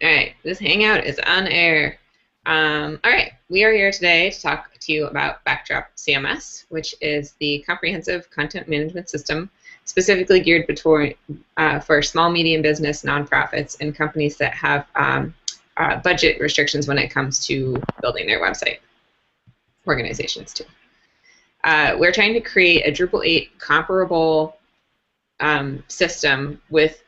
All right, this hangout is on air. All right, we are here today to talk to you about Backdrop CMS, which is the comprehensive content management system specifically geared for small, medium business, nonprofits, and companies that have budget restrictions when it comes to building their website. Organizations too. We're trying to create a Drupal 8 comparable system with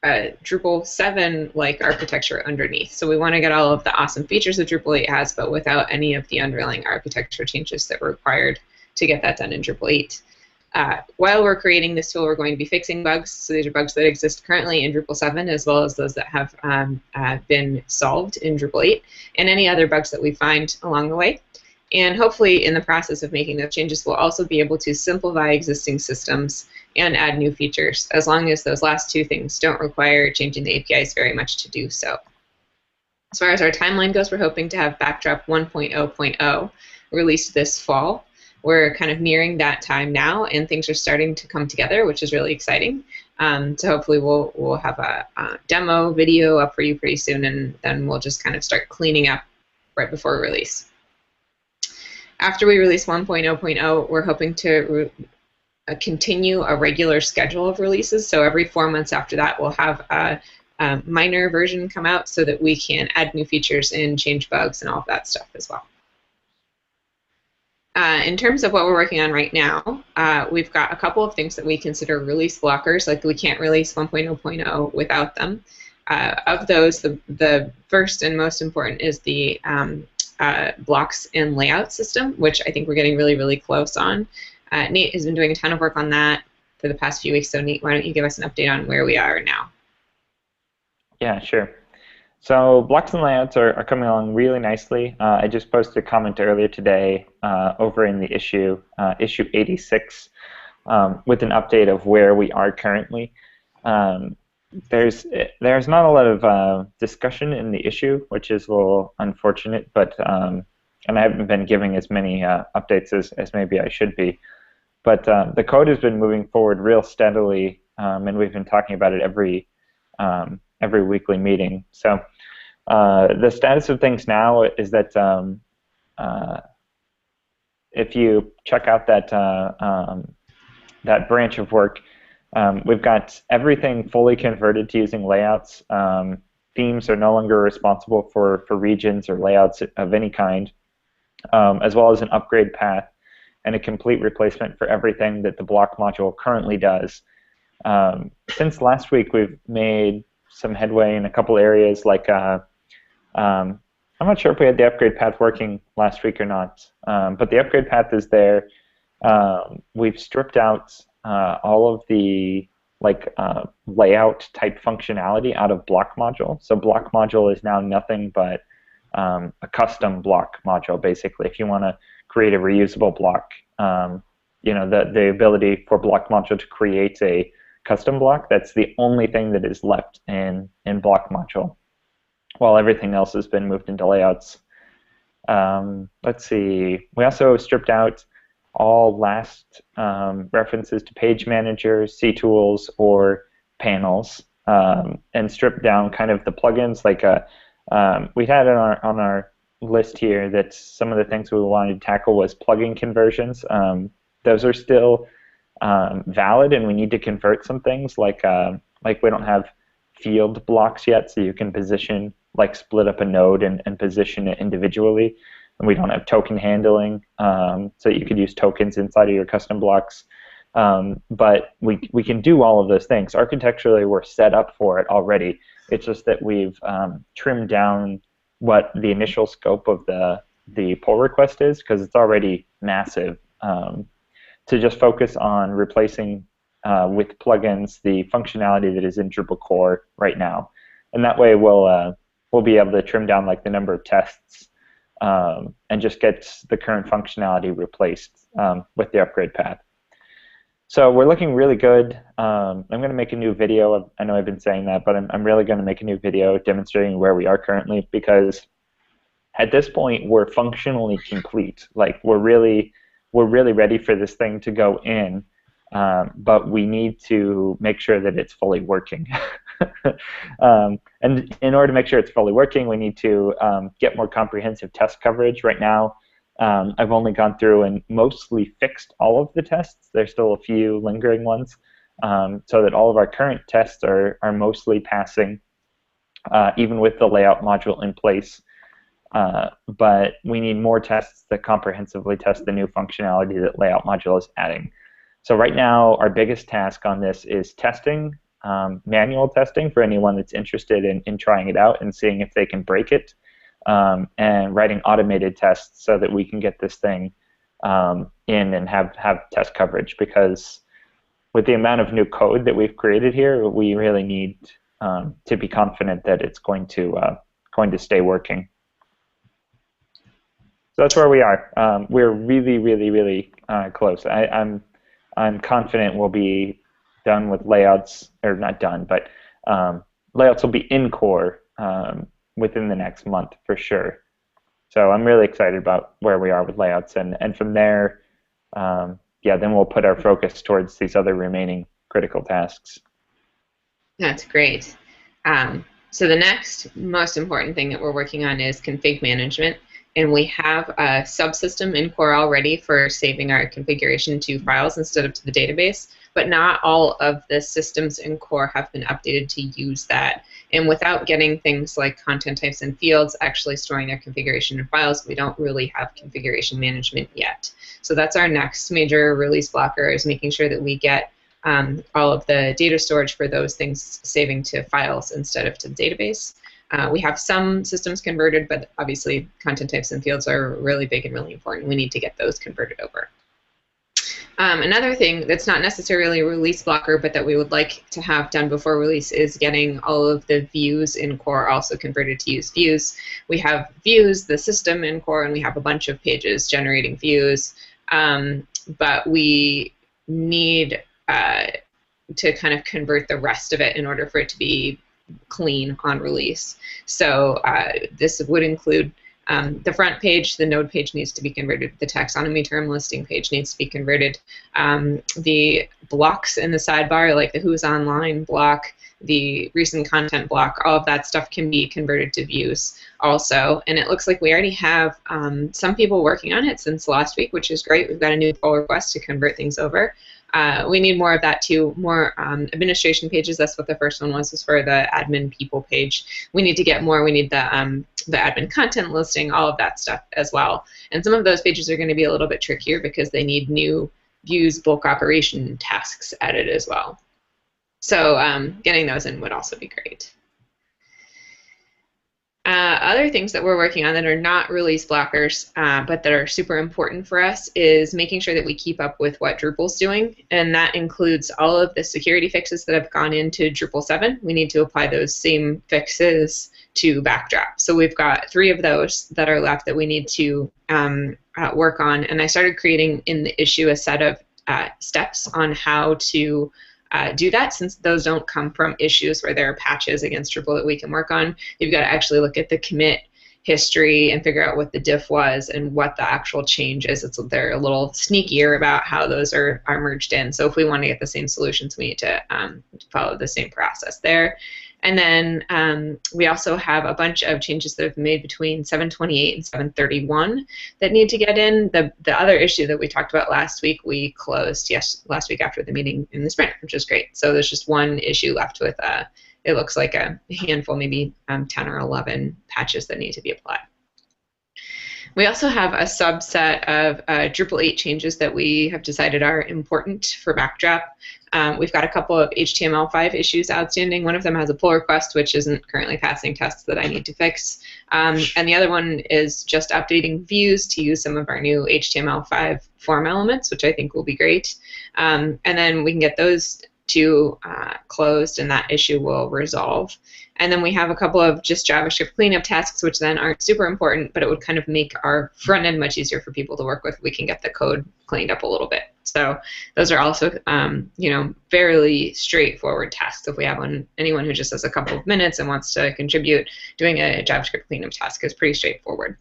Drupal 7-like architecture underneath. So we want to get all of the awesome features that Drupal 8 has, but without any of the underlying architecture changes that were required to get that done in Drupal 8. While we're creating this tool, we're going to be fixing bugs. So these are bugs that exist currently in Drupal 7, as well as those that have been solved in Drupal 8, and any other bugs that we find along the way. And hopefully, in the process of making those changes, we'll also be able to simplify existing systems and add new features, as long as those last two things don't require changing the APIs very much to do so. As far as our timeline goes, we're hoping to have Backdrop 1.0.0 released this fall. We're kind of nearing that time now, and things are starting to come together, which is really exciting. So hopefully we'll have a demo video up for you pretty soon, and then we'll just kind of start cleaning up right before release. After we release 1.0.0, we're hoping to continue a regular schedule of releases. So every 4 months after that, we'll have a minor version come out so that we can add new features and change bugs and all of that stuff as well. In terms of what we're working on right now, we've got a couple of things that we consider release blockers, like we can't release 1.0.0 without them. Of those, the first and most important is the blocks and layout system, which I think we're getting really, really close on. Nate has been doing a ton of work on that for the past few weeks, so Nate, why don't you give us an update on where we are now? Yeah, sure. So blocks and layouts are coming along really nicely. I just posted a comment earlier today over in the issue 86 with an update of where we are currently. There's not a lot of discussion in the issue, which is a little unfortunate, but and I haven't been giving as many updates as maybe I should be. But the code has been moving forward real steadily, and we've been talking about it every weekly meeting. So the status of things now is that if you check out that that branch of work, we've got everything fully converted to using layouts. Themes are no longer responsible for regions or layouts of any kind, as well as an upgrade path and a complete replacement for everything that the block module currently does. Since last week, we've made some headway in a couple areas, like I'm not sure if we had the upgrade path working last week or not, but the upgrade path is there. We've stripped out all of the layout type functionality out of block module. So block module is now nothing but a custom block module, basically. If you want to create a reusable block, the ability for block module to create a custom block, that's the only thing that is left in block module, while everything else has been moved into layouts. Let's see. We also stripped out all last references to page managers, ctools, or panels, and stripped down kind of the plugins. Like we had on our list here that some of the things we wanted to tackle was plugin conversions. Those are still valid, and we need to convert some things. Like we don't have field blocks yet, so you can position, like split up a node and position it individually. And we don't have token handling, so you could use tokens inside of your custom blocks. But we can do all of those things. Architecturally, we're set up for it already. It's just that we've trimmed down what the initial scope of the pull request is, because it's already massive, to just focus on replacing with plugins the functionality that is in Drupal core right now. And that way we'll be able to trim down like the number of tests and just get the current functionality replaced with the upgrade path. So we're looking really good. I'm going to make a new video. I know I've been saying that, but I'm really going to make a new video demonstrating where we are currently, because at this point we're functionally complete. Like we're really ready for this thing to go in, but we need to make sure that it's fully working. And in order to make sure it's fully working, we need to get more comprehensive test coverage. Right now, I've only gone through and mostly fixed all of the tests. There's still a few lingering ones, so that all of our current tests are mostly passing, even with the layout module in place. But we need more tests that comprehensively test the new functionality that layout module is adding. So right now, our biggest task on this is testing, manual testing for anyone that's interested in trying it out and seeing if they can break it, and writing automated tests so that we can get this thing in and have test coverage. Because with the amount of new code that we've created here, we really need to be confident that it's going to stay working. So that's where we are. We're really, really, really close. I'm confident we'll be done with layouts, or not done, but layouts will be in core within the next month for sure. So I'm really excited about where we are with layouts, and from there, yeah, then we'll put our focus towards these other remaining critical tasks. That's great. So the next most important thing that we're working on is config management. And we have a subsystem in core already for saving our configuration to files instead of to the database, but not all of the systems in core have been updated to use that. And without getting things like content types and fields actually storing their configuration in files, we don't really have configuration management yet. So that's our next major release blocker, is making sure that we get all of the data storage for those things saving to files instead of to the database. We have some systems converted, but obviously content types and fields are really big and really important. We need to get those converted over. Another thing that's not necessarily a release blocker, but that we would like to have done before release, is getting all of the views in core also converted to use views. We have views, the system in core, and we have a bunch of pages generating views, but we need to kind of convert the rest of it in order for it to be clean on release. So this would include the front page, the node page needs to be converted, the taxonomy term listing page needs to be converted, the blocks in the sidebar, like the who's online block, the recent content block, all of that stuff can be converted to views also. And it looks like we already have some people working on it since last week, which is great. We've got a new pull request to convert things over. We need more of that too, more administration pages. That's what the first one was for the admin people page. We need to get more. We need the admin content listing, all of that stuff as well. And some of those pages are going to be a little bit trickier because they need new views bulk operation tasks added as well. So getting those in would also be great. Other things that we're working on that are not release blockers, but that are super important for us, is making sure that we keep up with what Drupal's doing, and that includes all of the security fixes that have gone into Drupal 7. We need to apply those same fixes to Backdrop. So we've got 3 of those that are left that we need to work on, and I started creating in the issue a set of steps on how to do that, since those don't come from issues where there are patches against Drupal that we can work on. You've got to actually look at the commit history and figure out what the diff was and what the actual change is. They're a little sneakier about how those are merged in. So if we want to get the same solutions, we need to follow the same process there. And then we also have a bunch of changes that have been made between 728 and 731 that need to get in. The other issue that we talked about last week, we closed last week after the meeting in the sprint, which is great. So there's just one issue left with, it looks like a handful, maybe 10 or 11 patches that need to be applied. We also have a subset of Drupal 8 changes that we have decided are important for Backdrop. We've got a couple of HTML5 issues outstanding. One of them has a pull request, which isn't currently passing tests that I need to fix. And the other one is just updating views to use some of our new HTML5 form elements, which I think will be great. And then we can get those 2 closed, and that issue will resolve. And then we have a couple of just JavaScript cleanup tasks, which then aren't super important, but it would kind of make our front end much easier for people to work with. We can get the code cleaned up a little bit. So those are also, fairly straightforward tasks. If we have anyone who just has a couple of minutes and wants to contribute, doing a JavaScript cleanup task is pretty straightforward.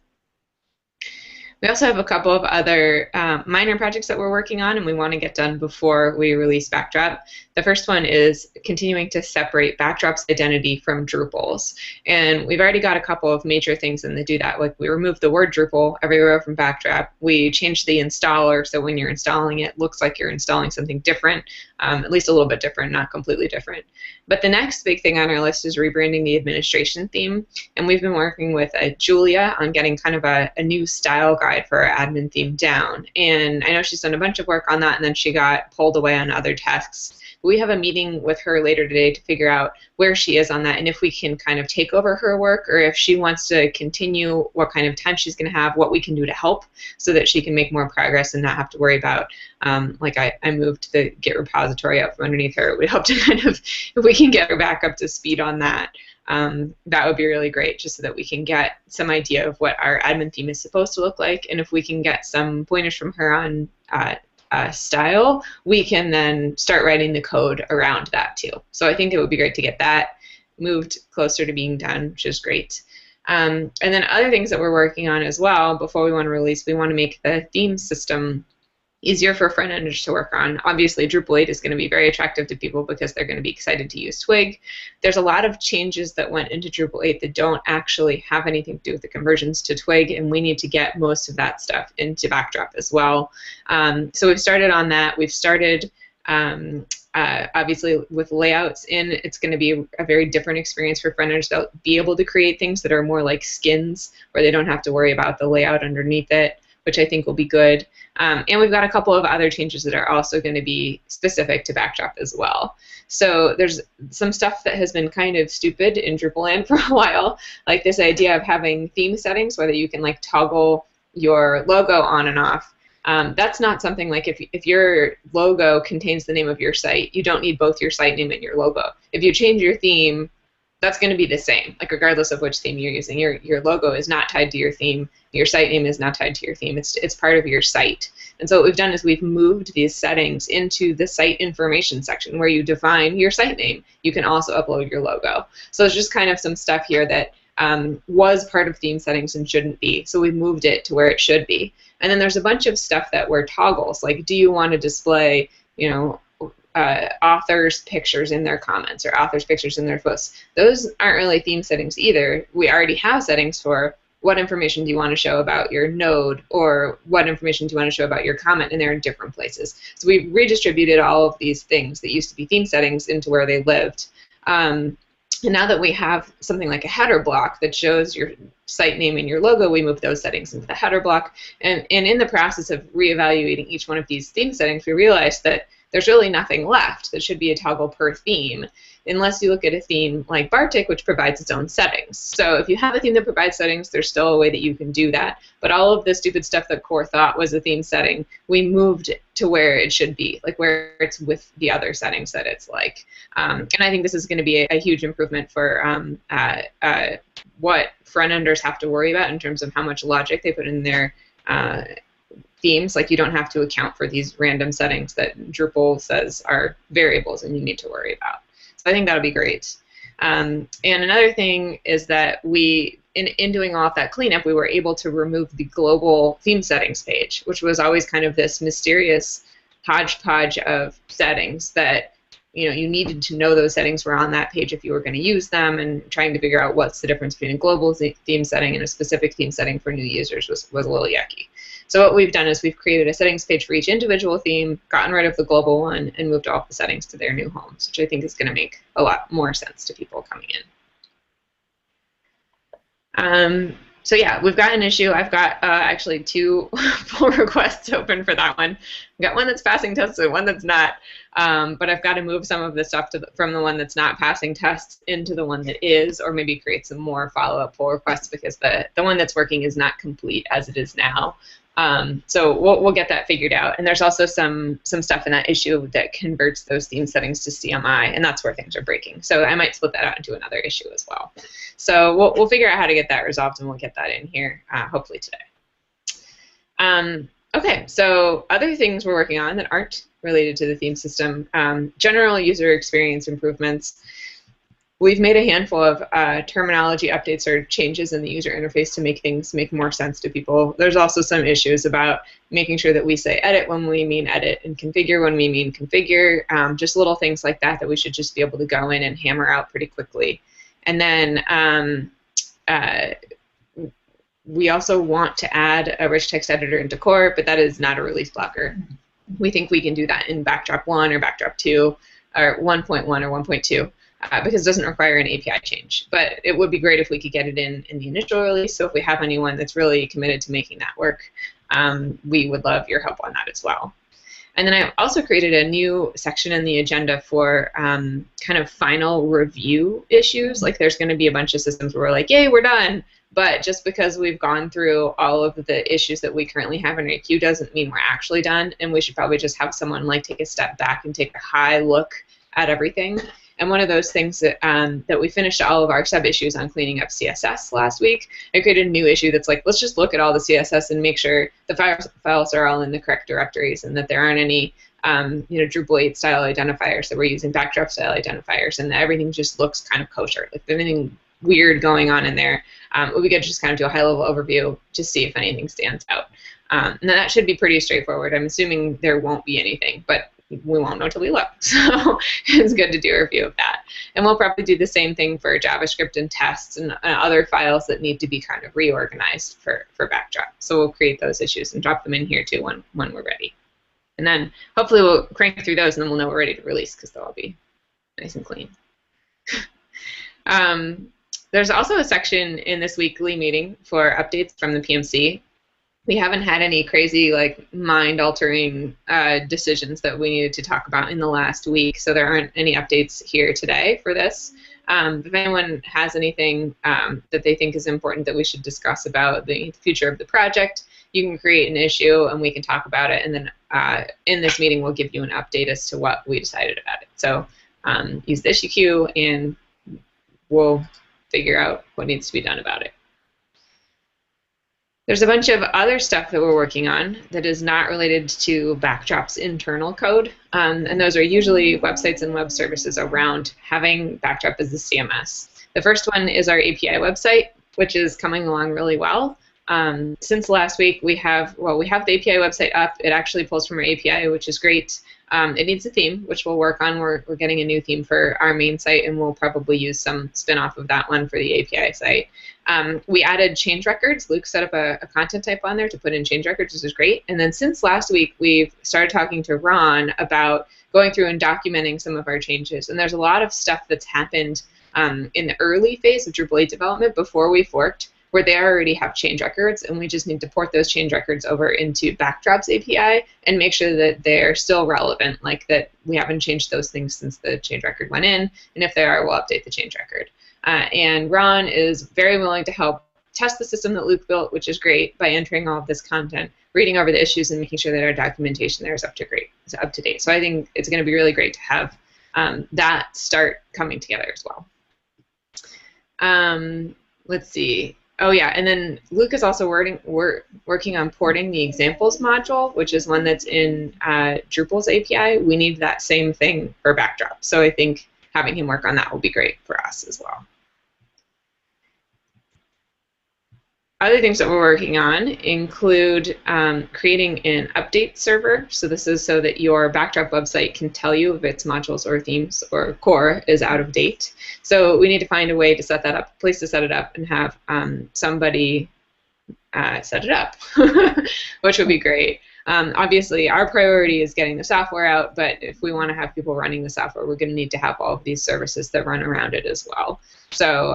We also have a couple of other minor projects that we're working on and we want to get done before we release Backdrop. The first one is continuing to separate Backdrop's identity from Drupal's. And we've already got a couple of major things in that do that. Like we removed the word Drupal everywhere from Backdrop. We changed the installer so when you're installing it, it looks like you're installing something different, at least a little bit different, not completely different. But the next big thing on our list is rebranding the administration theme. And we've been working with Julia on getting kind of a new style guide for our admin theme down. And I know she's done a bunch of work on that, and then she got pulled away on other tasks. But we have a meeting with her later today to figure out where she is on that and if we can kind of take over her work or if she wants to continue, what kind of time she's going to have, what we can do to help so that she can make more progress and not have to worry about, like I moved the Git repository out from underneath her. It would help to kind of, if we can get her back up to speed on that, that would be really great, just so that we can get some idea of what our admin theme is supposed to look like. And if we can get some pointers from her on style, we can then start writing the code around that too. So I think it would be great to get that moved closer to being done, which is great. And then other things that we're working on as well, before we want to release, we want to make the theme system easier for front-enders to work on. Obviously, Drupal 8 is going to be very attractive to people because they're going to be excited to use Twig. There's a lot of changes that went into Drupal 8 that don't actually have anything to do with the conversions to Twig, and we need to get most of that stuff into Backdrop as well. So we've started on that. We've started, obviously, with layouts in. It's going to be a very different experience for front-enders. They'll be able to create things that are more like skins, where they don't have to worry about the layout underneath it, which I think will be good. And we've got a couple of other changes that are also going to be specific to Backdrop as well. So there's some stuff that has been kind of stupid in Drupal land for a while, like this idea of having theme settings, whether you can like toggle your logo on and off. That's not something like if your logo contains the name of your site, you don't need both your site name and your logo. If you change your theme, that's going to be the same, like regardless of which theme you're using. Your logo is not tied to your theme. Your site name is not tied to your theme. It's part of your site. And so what we've done is we've moved these settings into the site information section where you define your site name. You can also upload your logo. So it's just kind of some stuff here that was part of theme settings and shouldn't be. So we moved it to where it should be. And then there's a bunch of stuff that were toggles, like do you want to display, you know, authors' pictures in their comments or authors' pictures in their posts. Those aren't really theme settings either. We already have settings for what information do you want to show about your node or what information do you want to show about your comment, and they're in different places. So we've redistributed all of these things that used to be theme settings into where they lived. And now that we have something like a header block that shows your site name and your logo, we move those settings into the header block. And in the process of reevaluating each one of these theme settings, we realized that there's really nothing left that should be a toggle per theme, unless you look at a theme like Bartik, which provides its own settings. So if you have a theme that provides settings, there's still a way that you can do that. But all of the stupid stuff that Core thought was a theme setting, we moved it to where it should be, like where it's with the other settings that it's like. And I think this is going to be a huge improvement for what front-enders have to worry about in terms of how much logic they put in their themes. Like you don't have to account for these random settings that Drupal says are variables and you need to worry about. So I think that'll be great. And another thing is that we, in doing all of that cleanup, we were able to remove the global theme settings page, which was always kind of this mysterious hodgepodge of settings that you needed to know those settings were on that page if you were going to use them, and trying to figure out what's the difference between a global theme setting and a specific theme setting for new users was a little yucky. So what we've done is we've created a settings page for each individual theme, gotten rid of the global one, and moved all the settings to their new homes, which I think is going to make a lot more sense to people coming in. So yeah, we've got an issue. I've got actually 2 pull requests open for that one. I've got one that's passing tests and one that's not, but I've got to move some of the stuff from the one that's not passing tests into the one that is, or maybe create some more follow-up pull requests because the one that's working is not complete as it is now. So we'll get that figured out. And there's also some stuff in that issue that converts those theme settings to CMI, and that's where things are breaking. So I might split that out into another issue as well. So we'll figure out how to get that resolved, and we'll get that in here hopefully today. Okay, so other things we're working on that aren't related to the theme system, general user experience improvements. we've made a handful of terminology updates or changes in the user interface to make things make more sense to people. There's also some issues about making sure that we say edit when we mean edit and configure when we mean configure, just little things like that that we should just be able to go in and hammer out pretty quickly. And then we also want to add a rich text editor into core, but that is not a release blocker. We think we can do that in Backdrop 1 or Backdrop 2 or 1.1 or 1.2 because it doesn't require an API change. But it would be great if we could get it in the initial release. So if we have anyone that's really committed to making that work, we would love your help on that as well. And then I also created a new section in the agenda for kind of final review issues. Like there's going to be a bunch of systems where we're like, yay, we're done. But just because we've gone through all of the issues that we currently have in our queue doesn't mean we're actually done. And we should probably just have someone like take a step back and take a high look at everything. And one of those things that that we finished all of our sub-issues on cleaning up CSS last week. I created a new issue that's like, let's just look at all the CSS and make sure the files are all in the correct directories and that there aren't any Drupal 8 style identifiers, that we're using Backdrop style identifiers, and that everything just looks kind of kosher. Like there's anything weird going on in there. It would be good to just kind of do a high-level overview to see if anything stands out. And that should be pretty straightforward. I'm assuming there won't be anything, but we won't know until we look. So it's good to do a review of that. And we'll probably do the same thing for JavaScript and tests and other files that need to be kind of reorganized for Backdrop. So we'll create those issues and drop them in here too when we're ready. And then hopefully we'll crank through those and then we'll know we're ready to release because they'll all be nice and clean. There's also a section in this weekly meeting for updates from the PMC. We haven't had any crazy, like, mind-altering decisions that we needed to talk about in the last week, so there aren't any updates here today for this. If anyone has anything that they think is important that we should discuss about the future of the project, you can create an issue and we can talk about it, and then in this meeting we'll give you an update as to what we decided about it. So use the issue queue and we'll figure out what needs to be done about it. There's a bunch of other stuff that we're working on that is not related to Backdrop's internal code, and those are usually websites and web services around having Backdrop as the CMS. The first one is our API website, which is coming along really well. Since last week, we have the API website up. It actually pulls from our API, which is great. It needs a theme, which we'll work on. We're getting a new theme for our main site, and we'll probably use some spin-off of that one for the API site. We added change records. Luke set up a content type on there to put in change records, which is great. And then since last week, we've started talking to Ron about going through and documenting some of our changes. And there's a lot of stuff that's happened in the early phase of Drupal 8 development before we forked, where they already have change records, and we just need to port those change records over into Backdrop's API and make sure that they're still relevant, like that we haven't changed those things since the change record went in, and if they are, we'll update the change record. And Ron is very willing to help test the system that Luke built, which is great, by entering all of this content, reading over the issues, and making sure that our documentation there is up to date. So I think it's going to be really great to have that start coming together as well. Let's see. Oh yeah, and then Luke is also working on porting the examples module, which is one that's in Drupal's API. We need that same thing for Backdrop. So I think having him work on that will be great for us as well. Other things that we're working on include creating an update server. So this is so that your Backdrop website can tell you if its modules or themes or core is out of date. So we need to find a way to set that up, place to set it up, and have somebody set it up, which would be great. Obviously, our priority is getting the software out, but if we want to have people running the software, we're going to need to have all of these services that run around it as well. So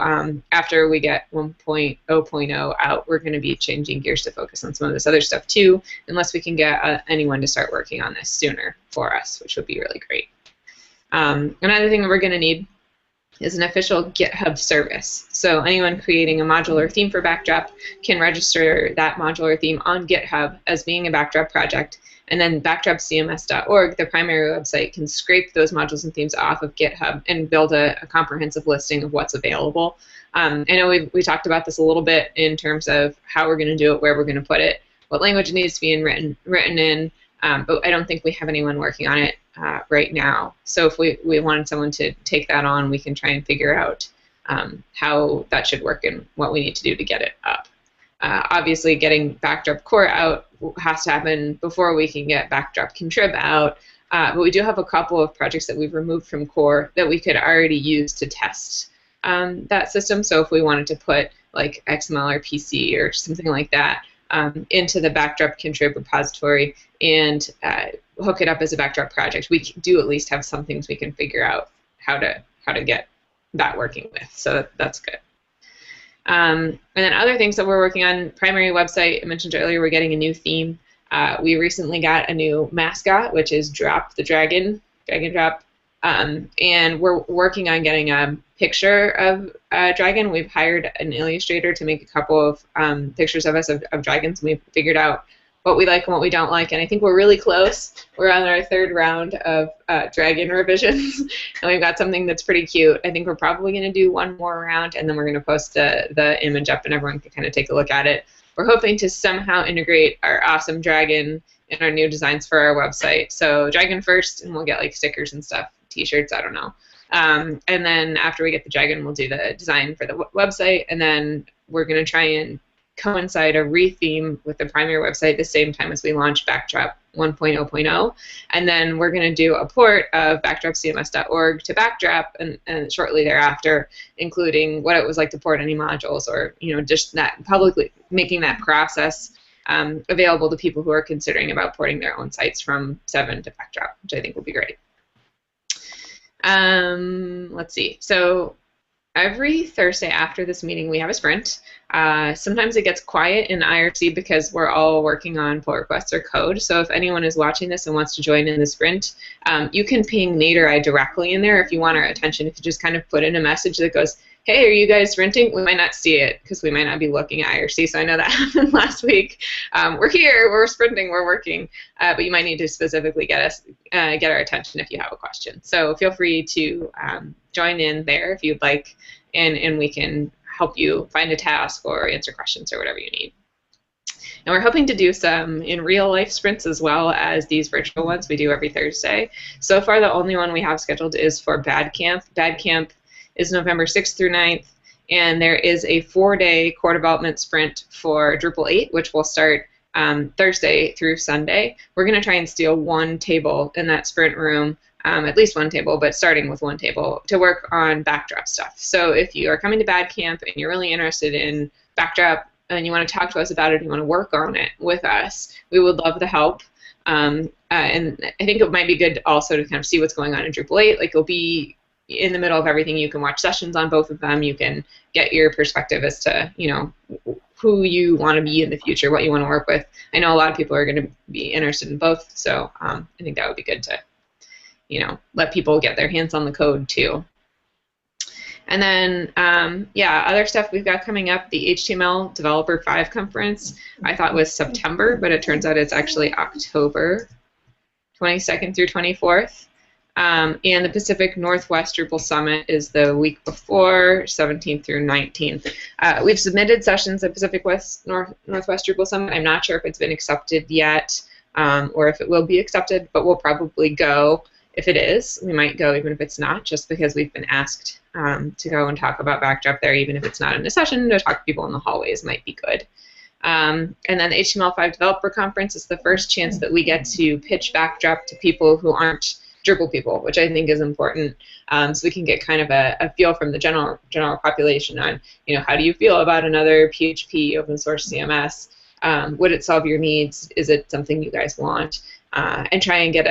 after we get 1.0.0 out, we're going to be changing gears to focus on some of this other stuff too, unless we can get anyone to start working on this sooner for us, which would be really great. Another thing that we're going to need is an official GitHub service. So anyone creating a module or theme for Backdrop can register that module or theme on GitHub as being a Backdrop project, and then backdropcms.org, the primary website, can scrape those modules and themes off of GitHub and build a comprehensive listing of what's available. I know we talked about this a little bit in terms of how we're going to do it, where we're going to put it, what language it needs to be written in, but I don't think we have anyone working on it right now. So if we wanted someone to take that on, we can try and figure out how that should work and what we need to do to get it up. Obviously, getting Backdrop Core out has to happen before we can get Backdrop Contrib out, but we do have a couple of projects that we've removed from Core that we could already use to test that system. So if we wanted to put like XML or PC or something like that into the Backdrop Contrib repository and hook it up as a Backdrop project, we do at least have some things we can figure out how to get that working with. So that's good. And then other things that we're working on, primary website, I mentioned earlier, we're getting a new theme. We recently got a new mascot, which is Drop the Dragon, Dragon Drop. And we're working on getting a picture of a dragon. We've hired an illustrator to make a couple of pictures of us of dragons. We've figured out what we like and what we don't like, and I think we're really close. We're on our third round of dragon revisions, and we've got something that's pretty cute. I think we're probably going to do one more round, and then we're going to post the image up, and everyone can kind of take a look at it. We're hoping to somehow integrate our awesome dragon in our new designs for our website. So dragon first, and we'll get like stickers and stuff, t-shirts, I don't know. And then after we get the dragon, we'll do the design for the website, and then we're going to try and coincide a retheme with the primary website the same time as we launch Backdrop 1.0.0, and then we're going to do a port of backdropcms.org to Backdrop, and shortly thereafter, including what it was like to port any modules, or just that publicly making that process available to people who are considering about porting their own sites from 7 to Backdrop, which I think will be great. Let's see. So every Thursday after this meeting, we have a sprint. Sometimes it gets quiet in IRC because we're all working on pull requests or code. So if anyone is watching this and wants to join in the sprint, you can ping Nate or I directly in there if you want our attention. If you just kind of put in a message that goes, hey, are you guys sprinting? We might not see it because we might not be looking at IRC. So I know that happened last week. We're here, we're sprinting, we're working, but you might need to specifically get our attention if you have a question. So feel free to join in there if you'd like, and we can help you find a task or answer questions or whatever you need. And we're hoping to do some in real life sprints as well as these virtual ones we do every Thursday. So far, the only one we have scheduled is for Bad Camp. Bad Camp is November 6th through 9th, and there is a 4-day core development sprint for Drupal 8, which will start Thursday through Sunday. We're going to try and steal one table in that sprint room, at least one table, but starting with one table, to work on Backdrop stuff. So if you are coming to Bad Camp and you're really interested in Backdrop and you want to talk to us about it, you want to work on it with us, we would love the help. And I think it might be good also to kind of see what's going on in Drupal 8. Like, it'll be in the middle of everything. You can watch sessions on both of them. You can get your perspective as to, who you want to be in the future, what you want to work with. I know a lot of people are going to be interested in both, so I think that would be good to, let people get their hands on the code too. And then, other stuff we've got coming up, the HTML Developer 5 conference, I thought was September, but it turns out it's actually October 22nd through 24th. And the Pacific Northwest Drupal Summit is the week before, 17th through 19th. We've submitted sessions at Pacific Northwest Drupal Summit. I'm not sure if it's been accepted yet or if it will be accepted, but we'll probably go if it is. We might go even if it's not, just because we've been asked to go and talk about Backdrop there, even if it's not in a session. To talk to people in the hallways might be good. And then the HTML5 Developer Conference is the first chance that we get to pitch Backdrop to people who aren't Drupal people, which I think is important, so we can get kind of a feel from the general population on, how do you feel about another PHP open source CMS? Would it solve your needs? Is it something you guys want? And try and get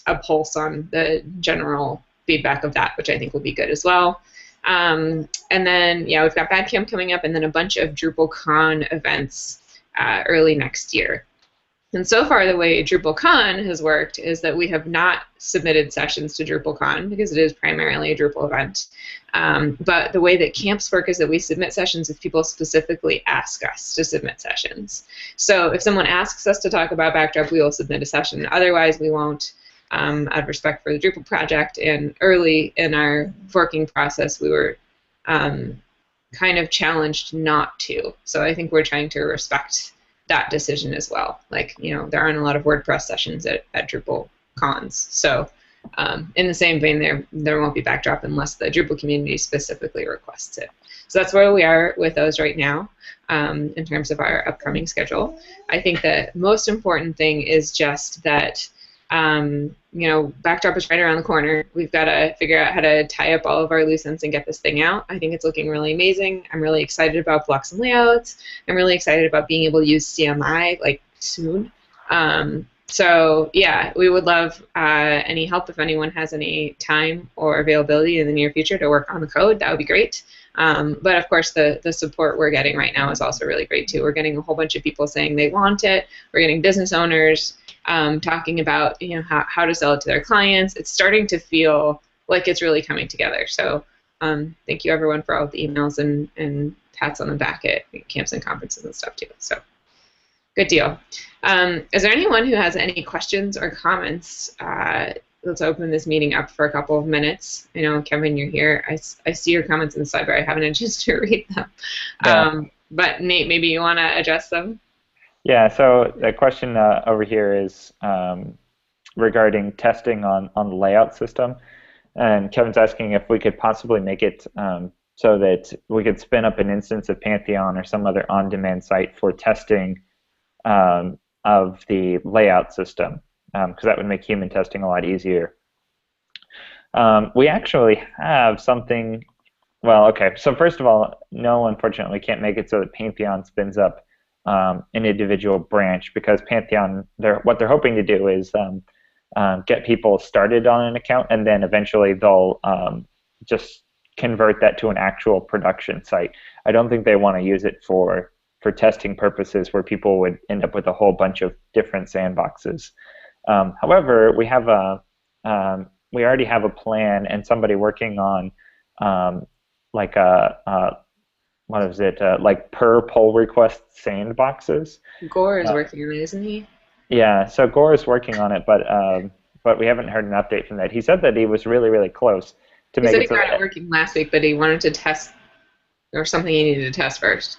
a pulse on the general feedback of that, which I think will be good as well. And then, we've got Bad Camp coming up, and then a bunch of DrupalCon events early next year. And so far, the way DrupalCon has worked is that we have not submitted sessions to DrupalCon because it is primarily a Drupal event. But the way that camps work is that we submit sessions if people specifically ask us to submit sessions. So if someone asks us to talk about Backdrop, we will submit a session. Otherwise, we won't, out of respect for the Drupal project. And early in our forking process, we were kind of challenged not to. So I think we're trying to respect that decision as well. Like, there aren't a lot of WordPress sessions at Drupal cons. So in the same vein, there won't be Backdrop unless the Drupal community specifically requests it. So that's where we are with those right now in terms of our upcoming schedule. I think the most important thing is just that Backdrop is right around the corner. We've got to figure out how to tie up all of our loose ends and get this thing out. I think it's looking really amazing. I'm really excited about blocks and layouts. I'm really excited about being able to use CMI like soon. So yeah, we would love any help if anyone has any time or availability in the near future to work on the code. That would be great. But of course, the support we're getting right now is also really great too. We're getting a whole bunch of people saying they want it. We're getting business owners talking about how to sell it to their clients. It's starting to feel like it's really coming together. So thank you everyone for all the emails and pats on the back at camps and conferences and stuff too. So good deal. Is there anyone who has any questions or comments? Let's open this meeting up for a couple of minutes. I know, Kevin, you're here. I see your comments in the sidebar. I haven't had a chance to read them. Yeah. But Nate, maybe you want to address them? Yeah, so the question over here is regarding testing on the layout system. And Kevin's asking if we could possibly make it so that we could spin up an instance of Pantheon or some other on-demand site for testing of the layout system, because that would make human testing a lot easier. We actually have something, well, okay, so first of all, no, unfortunately, can't make it so that Pantheon spins up an individual branch, because Pantheon, what they're hoping to do is get people started on an account, and then eventually they'll just convert that to an actual production site. I don't think they want to use it for testing purposes where people would end up with a whole bunch of different sandboxes. However, we already have a plan and somebody working on like what is it, like per pull request sandboxes. Gore is working on it, isn't he? Yeah, so Gore is working on it, but we haven't heard an update from that. He said that he was really, really close to make it. He said he got it working last week, but he wanted to test, or something he needed to test first.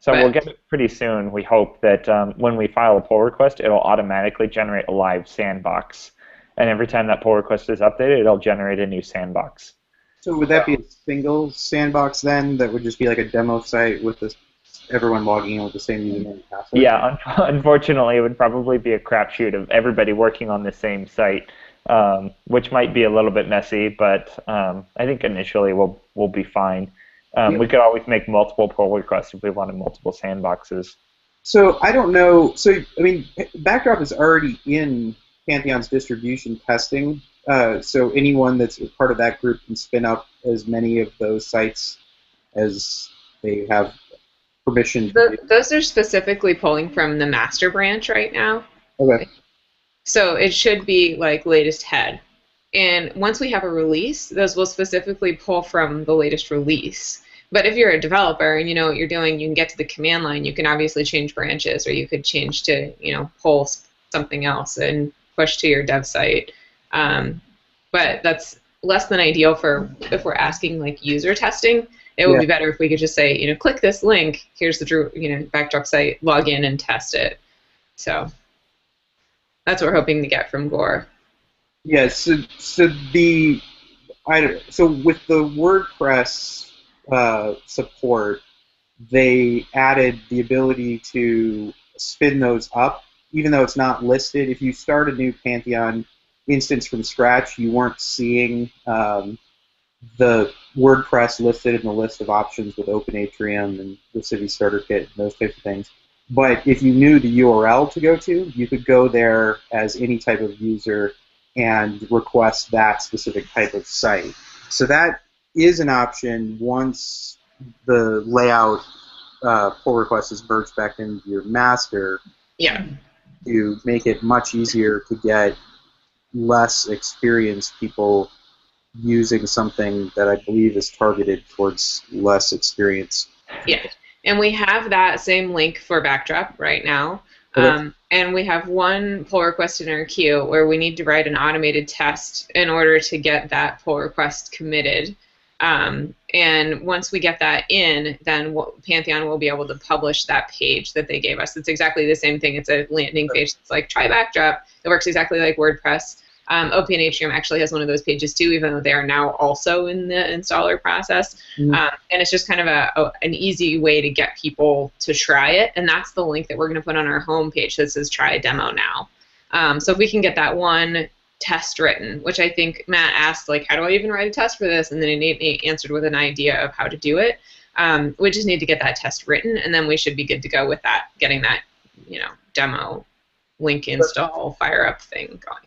So we'll get it pretty soon. We hope that when we file a pull request, it'll automatically generate a live sandbox. And every time that pull request is updated, it'll generate a new sandbox. So would that be a single sandbox then? That would just be like a demo site with everyone logging in with the same username and password? Yeah, unfortunately, it would probably be a crapshoot of everybody working on the same site, which might be a little bit messy, but I think initially we'll be fine. We could always make multiple pull requests if we wanted multiple sandboxes. So I don't know. So I mean, Backdrop is already in Pantheon's distribution testing. So anyone that's part of that group can spin up as many of those sites as they have permission to do. Those are specifically pulling from the master branch right now. Okay. So it should be like latest head. And once we have a release, those will specifically pull from the latest release. But if you're a developer and you know what you're doing, you can get to the command line. You can obviously change branches, or you could change to, pull something else and push to your dev site. But that's less than ideal for if we're asking like user testing. It would be better if we could just say, click this link. Here's the Backdrop site. Log in and test it. So that's what we're hoping to get from Gore. Yes. So with the WordPress support, they added the ability to spin those up, even though it's not listed. If you start a new Pantheon instance from scratch, you weren't seeing the WordPress listed in the list of options with Open Atrium and the City Starter Kit and those types of things. But if you knew the URL to go to, you could go there as any type of user and request that specific type of site. So that is an option once the layout pull request is merged back into your master. Yeah. To make it much easier to get less experienced people using something that I believe is targeted towards less experienced. Yeah, and we have that same link for Backdrop right now. And we have one pull request in our queue where we need to write an automated test in order to get that pull request committed. And once we get that in, then Pantheon will be able to publish that page that they gave us. It's exactly the same thing. It's a landing page. It's like try Backdrop. It works exactly like WordPress. OP and Atrium actually has one of those pages too, even though they are now also in the installer process. And it's just kind of an easy way to get people to try it. And that's the link that we're going to put on our homepage that says try demo now. So if we can get that one test written, which I think Matt asked, like, how do I even write a test for this? And then Nate answered with an idea of how to do it. We just need to get that test written, and then we should be good to go with that, getting that, demo link install fire up thing going.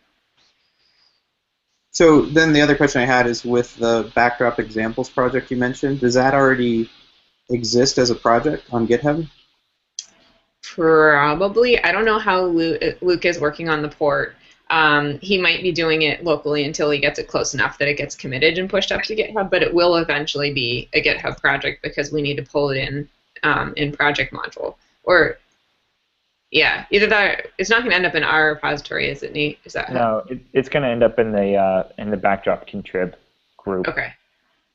So then the other question I had is with the Backdrop Examples project you mentioned, does that already exist as a project on GitHub? Probably. I don't know how Luke is working on the port. He might be doing it locally until he gets it close enough that it gets committed and pushed up to GitHub, but it will eventually be a GitHub project because we need to pull it in project module. Or, yeah, either that, it's not going to end up in our repository, is it, Nate? Is that No, it's going to end up in the Backdrop contrib group. Okay.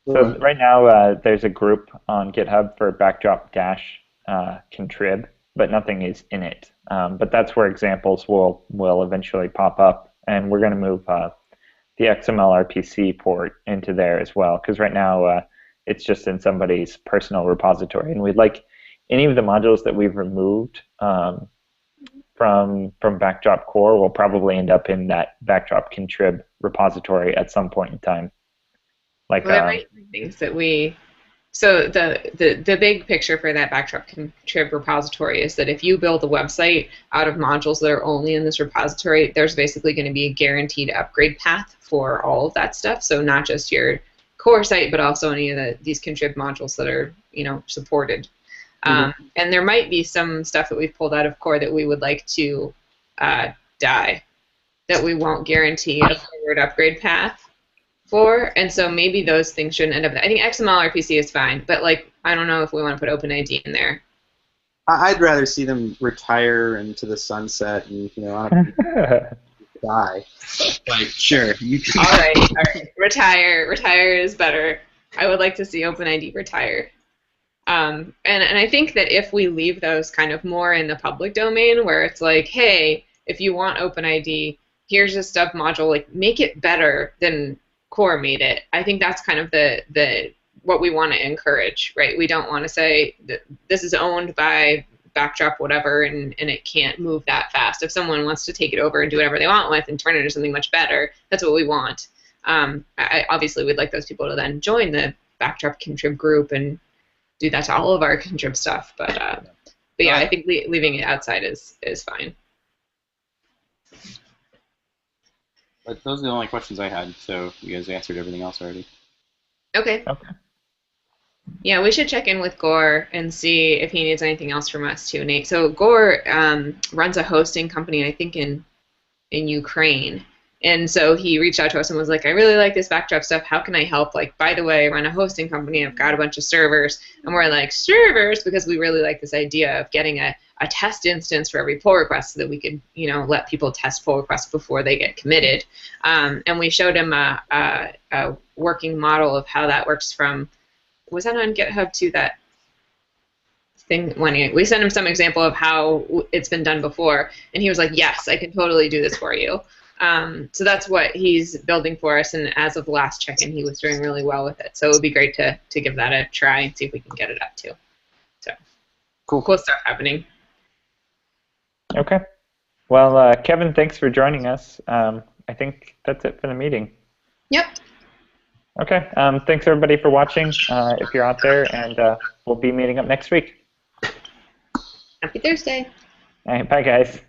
So right now there's a group on GitHub for Backdrop-contrib, but nothing is in it. But that's where examples will eventually pop up, and we're going to move the XML RPC port into there as well, because right now it's just in somebody's personal repository, and we'd like any of the modules that we've removed from Backdrop core will probably end up in that Backdrop contrib repository at some point in time. Like there might be things that we. So the big picture for that Backdrop contrib repository is that if you build a website out of modules that are only in this repository, there's basically going to be a guaranteed upgrade path for all of that stuff. So not just your core site, but also any of these contrib modules that are supported. And there might be some stuff that we've pulled out of core that we would like to die, that we won't guarantee a forward upgrade path for, and so maybe those things shouldn't end up. I think XML RPC is fine, but I don't know if we want to put OpenID in there. I'd rather see them retire into the sunset and die. Sure. All right. Retire is better. I would like to see OpenID retire. And I think that if we leave those kind of more in the public domain, where it's like, hey, if you want OpenID, here's a stub module, make it better than core made it. I think that's kind of the what we want to encourage, right? We don't want to say that this is owned by Backdrop whatever and it can't move that fast. If someone wants to take it over and do whatever they want with and turn it into something much better, that's what we want. Obviously, we'd like those people to then join the Backdrop contrib group and do that to all of our contrib stuff. But yeah, I think leaving it outside is fine. But those are the only questions I had, so you guys answered everything else already. Okay. Yeah, we should check in with Gore and see if he needs anything else from us too, Nate. So Gore runs a hosting company, I think, in Ukraine. And so he reached out to us and was like, I really like this Backdrop stuff. How can I help? By the way, I run a hosting company. I've got a bunch of servers. And we're like, servers? Because we really like this idea of getting a test instance for every pull request so that we could, let people test pull requests before they get committed. And we showed him a working model of how that works from, was that on GitHub too, that thing? We sent him some example of how it's been done before. And he was like, yes, I can totally do this for you. So that's what he's building for us, and as of the last check-in, he was doing really well with it. So it would be great to give that a try and see if we can get it up too. So cool stuff happening. Okay. Well, Kevin, thanks for joining us. I think that's it for the meeting. Yep. Okay. Thanks everybody for watching. If you're out there, and we'll be meeting up next week. Happy Thursday. All right. Bye, guys.